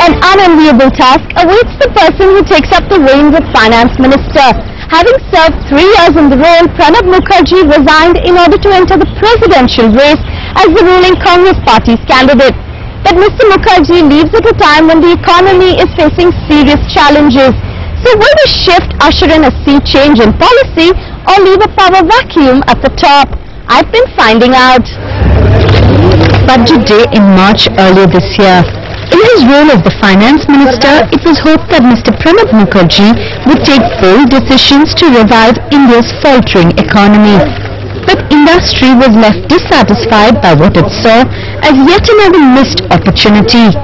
An unenviable task awaits the person who takes up the reins of Finance Minister. Having served 3 years in the role, Pranab Mukherjee resigned in order to enter the presidential race as the ruling Congress party's candidate. But Mr. Mukherjee leaves at a time when the economy is facing serious challenges. So will this shift usher in a sea change in policy or leave a power vacuum at the top? I've been finding out. Budget day in March earlier this year. In his role as the Finance Minister, it was hoped that Mr. Pranab Mukherjee would take bold decisions to revive India's faltering economy. But industry was left dissatisfied by what it saw as yet another missed opportunity.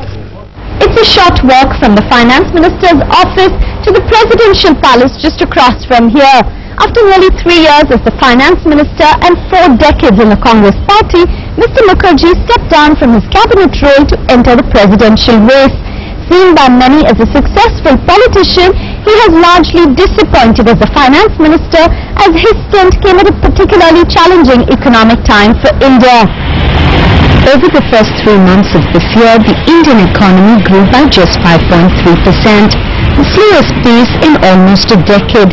It's a short walk from the Finance Minister's office to the Presidential Palace just across from here. After nearly 3 years as the Finance Minister and 4 decades in the Congress party, Mr. Mukherjee stepped down from his cabinet role to enter the presidential race. Seen by many as a successful politician, he has largely disappointed as the Finance Minister as his stint came at a particularly challenging economic time for India. Over the first 3 months of this year, the Indian economy grew by just 5.3%, the slowest pace in almost a decade.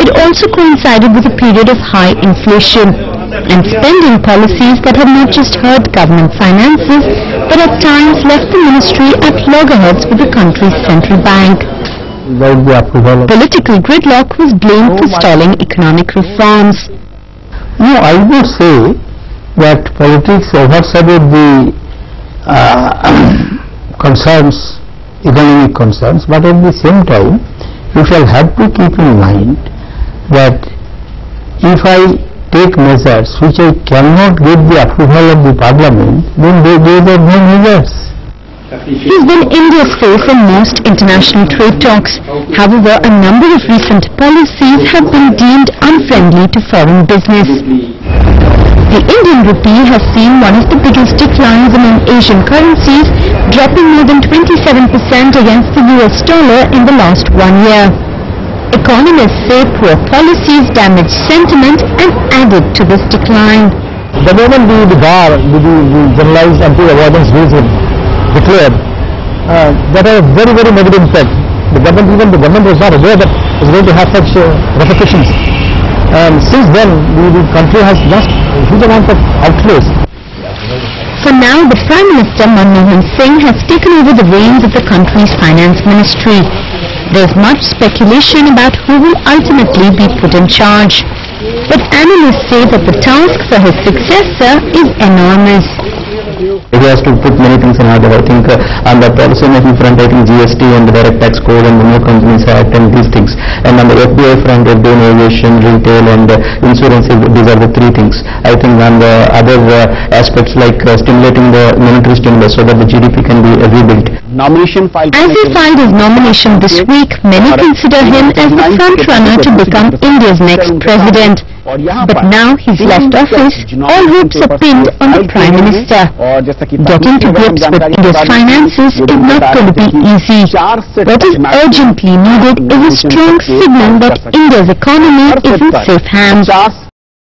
It also coincided with a period of high inflation and spending policies that have not just hurt government finances, but at times left the ministry at loggerheads with the country's central bank. Political gridlock was blamed for stalling economic reforms. No, I would say that politics overshadowed the concerns, economic concerns, but at the same time, you shall have to keep in mind that if I take measures which I cannot get the approval of the Parliament, then those are no measures. He's been India's face in most international trade talks. However, a number of recent policies have been deemed unfriendly to foreign business. The Indian rupee has seen one of the biggest declines among Asian currencies, dropping more than 27% against the US dollar in the last 1 year. Economists say poor policies damaged sentiment and added to this decline. The moment the generalized anti-avoidance rules were declared, that had a very, very negative impact. The government was not aware that it was going to have such repercussions. And since then, the country has lost a huge amount of outlays. For now, the Prime Minister Manmohan Singh has taken over the reins of the country's finance ministry. There's much speculation about who will ultimately be put in charge. But analysts say that the task for his successor is enormous. He has to put many things in order. I think on the policy making front, I think GST and the Direct Tax Code and the New Companies Act and these things. And on the FDI front, FDI innovation, retail and insurance, these are the 3 things. I think on the other aspects like stimulating the monetary stimulus so that the GDP can be rebuilt. As he filed his nomination this week, many consider him as the front runner to become India's next president. But now he's left office, all hopes are pinned on the Prime Minister. Getting to grips with India's finances is not going to be easy. What is urgently needed is a strong signal that India's economy is in safe hands.